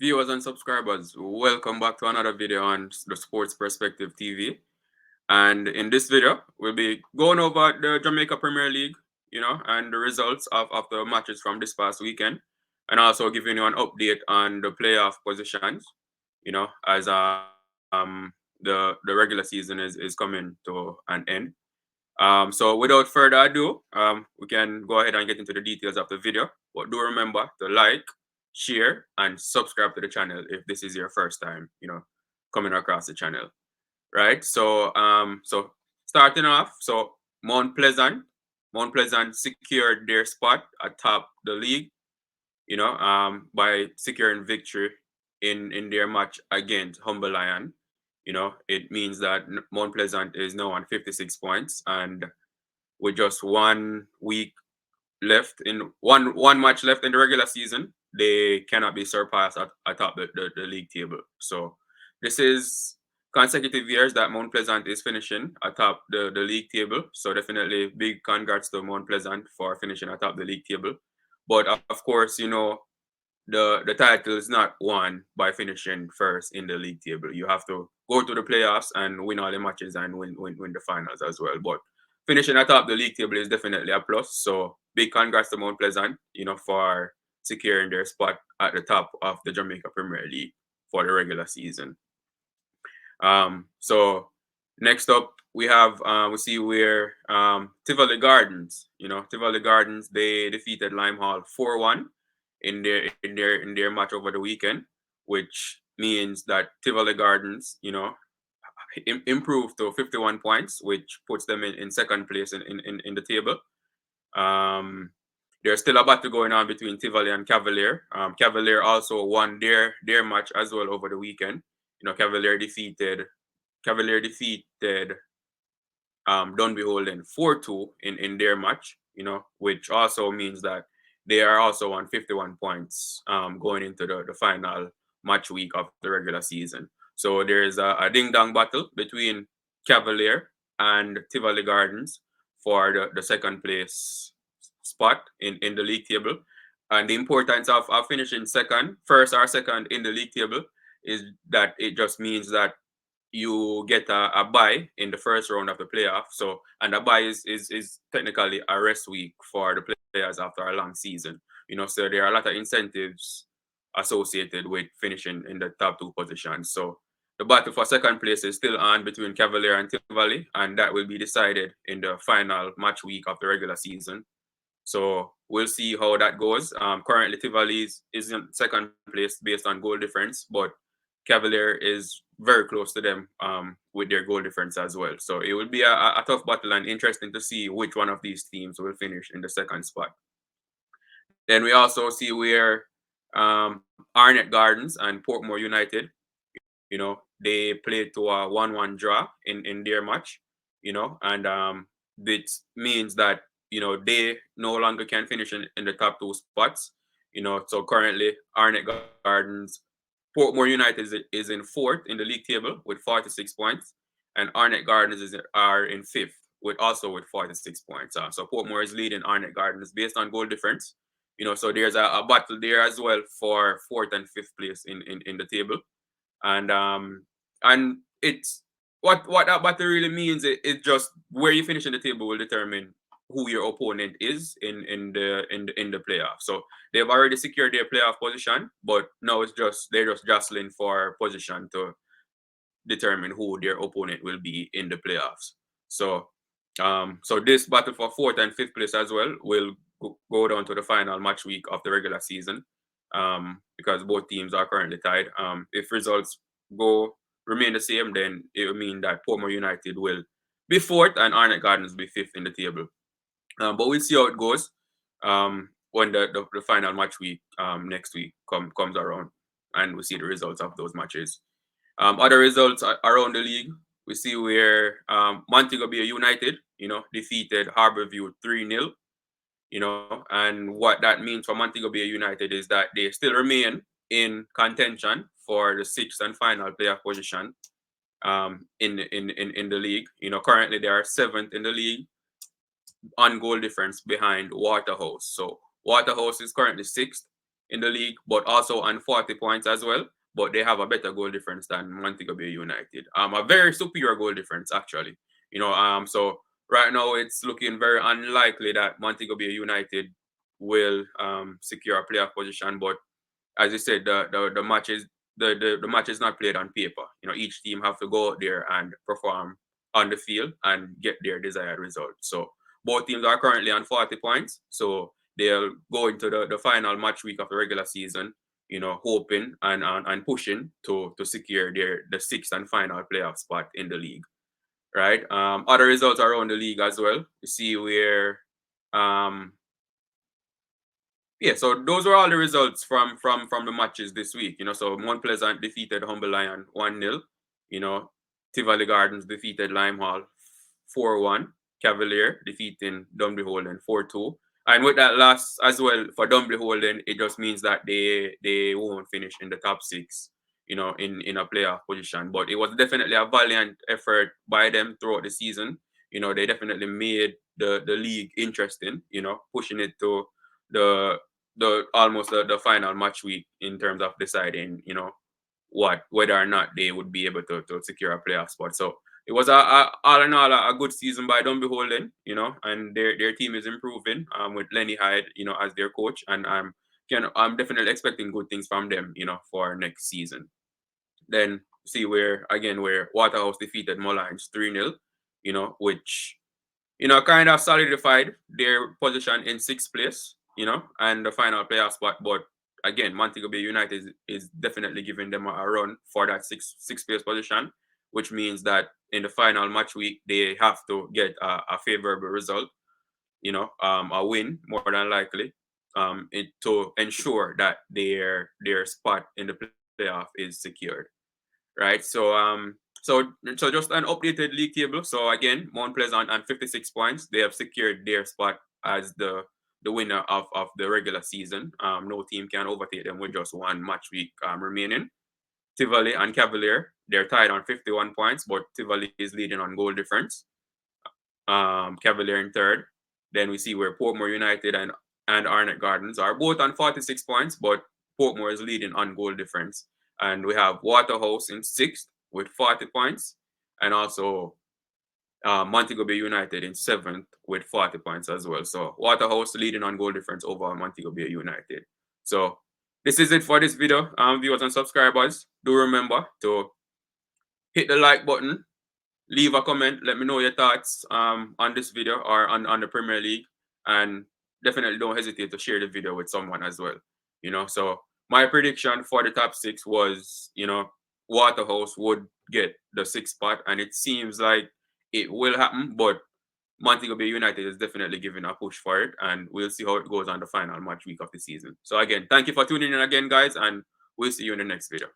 Viewers and subscribers, welcome back to another video on the Sports Perspective TV. And in this video, we'll be going over the Jamaica Premier League, and the results of the matches from this past weekend, and also giving you an update on the playoff positions, as the regular season is coming to an end. So without further ado, we can go ahead and get into the details of the video. But do remember to like, share, and subscribe to the channel if this is your first time, coming across the channel. Right. So starting off, so Mount Pleasant, Mount Pleasant secured their spot atop the league, by securing victory in their match against Humble Lion. It means that Mount Pleasant is now on 56 points, and with just 1 week left in one match left in the regular season, they cannot be surpassed atop the league table. So this is consecutive years that Mount Pleasant is finishing atop the league table. So definitely big congrats to Mount Pleasant for finishing atop the league table. But of course, the title is not won by finishing first in the league table. You have to go to the playoffs and win all the matches and win the finals as well. But finishing atop the league table is definitely a plus. So big congrats to Mount Pleasant, for securing their spot at the top of the Jamaica Premier League for the regular season. So next up we have we see where Tivoli Gardens, Tivoli Gardens, they defeated Lime Hall 4-1 in their match over the weekend, which means that Tivoli Gardens, improved to 51 points, which puts them in second place in the table. There's still a battle going on between Tivoli and Cavalier. Cavalier also won their match as well over the weekend. Cavalier defeated Dunby Holden 4-2 in their match, which also means that they are also on 51 points going into the final match week of the regular season. So there's a ding-dong battle between Cavalier and Tivoli Gardens for the second place spot in the league table. And the importance of finishing first or second in the league table is that it just means that you get a bye in the first round of the playoff. So, and a bye is technically a rest week for the players after a long season. So there are a lot of incentives associated with finishing in the top two positions. So the battle for second place is still on between Cavalier and Tivoli, and that will be decided in the final match week of the regular season. So we'll see how that goes. Currently, Tivoli is in second place based on goal difference, but Cavalier is very close to them with their goal difference as well. So it will be a tough battle and interesting to see which one of these teams will finish in the second spot. Then we also see where Arnett Gardens and Portmore United, they played to a 1-1 draw in their match, and this means that they no longer can finish in the top two spots. So currently Arnett Gardens, Portmore United is in fourth in the league table with 46 points, and Arnett Gardens are in fifth with 46 points. So Portmore is leading Arnett Gardens based on goal difference. So there's a battle there as well for fourth and fifth place in the table, and it's what that battle really means. It just where you finish in the table will determine who your opponent is in the playoff. So they've already secured their playoff position, but now they're just jostling for position to determine who their opponent will be in the playoffs. So this battle for fourth and fifth place as well will go down to the final match week of the regular season, because both teams are currently tied. If results remain the same, then it will mean that Portmore United will be fourth and Arnett Gardens will be fifth in the table. But we'll see how it goes when the final match week next week comes around, and we see the results of those matches. Other results around the league, we see where Montego Bay United, defeated Harborview 3-0. And what that means for Montego Bay United is that they still remain in contention for the sixth and final playoff position in the league. Currently they are seventh in the league on goal difference behind Waterhouse. So Waterhouse is currently sixth, in the league, but also on 40 points as well. But they have a better goal difference than Montego Bay United. A very superior goal difference actually. So right now it's looking very unlikely that Montego Bay United will secure a playoff position. But as you said, the match is the match is not played on paper. Each team have to go out there and perform on the field and get their desired result. So both teams are currently on 40 points. So they'll go into the final match week of the regular season, hoping and pushing to secure the sixth and final playoff spot in the league. Right. Other results around the league as well. You see where yeah, so those were all the results from the matches this week. So Mount Pleasant defeated Humble Lion 1-0. Tivoli Gardens defeated Limehall 4-1. Cavalier defeating Dumbly Holden 4-2. And with that loss as well for Dumbly Holden, it just means that they won't finish in the top six, in a playoff position. But it was definitely a valiant effort by them throughout the season. They definitely made the league interesting, pushing it to the almost the final match week in terms of deciding, whether or not they would be able to secure a playoff spot. So it was all in all a good season by Dumbly Holden, and their team is improving with Lenny Hyde, as their coach, and I'm definitely expecting good things from them, for next season. Then see where Waterhouse defeated Mullines 3-0, which kind of solidified their position in sixth place, and the final playoff spot. But again, Montego Bay United is definitely giving them a run for that sixth place position, which means that in the final match week they have to get a favorable result, a win more than likely, to ensure that their spot in the playoff is secured. Right. So just an updated league table. So again, Mount Pleasant on 56 points. They have secured their spot as the winner of the regular season. No team can overtake them with just one match week remaining. Tivoli and Cavalier, they're tied on 51 points, but Tivoli is leading on goal difference. Cavalier in third. Then we see where Portmore United and Arnett Gardens are both on 46 points, but Portmore is leading on goal difference. And we have Waterhouse in sixth with 40 points, and also Montego Bay United in seventh with 40 points as well. So Waterhouse leading on goal difference over Montego Bay United. So this is it for this video. Viewers and subscribers, do remember to hit the like button, leave a comment, let me know your thoughts on this video or on the Premier League, and definitely don't hesitate to share the video with someone as well. So my prediction for the top six was, Waterhouse would get the sixth spot, and it seems like it will happen, but Montego Bay United is definitely giving a push for it, and we'll see how it goes on the final match week of the season. So again, thank you for tuning in again, guys, and we'll see you in the next video.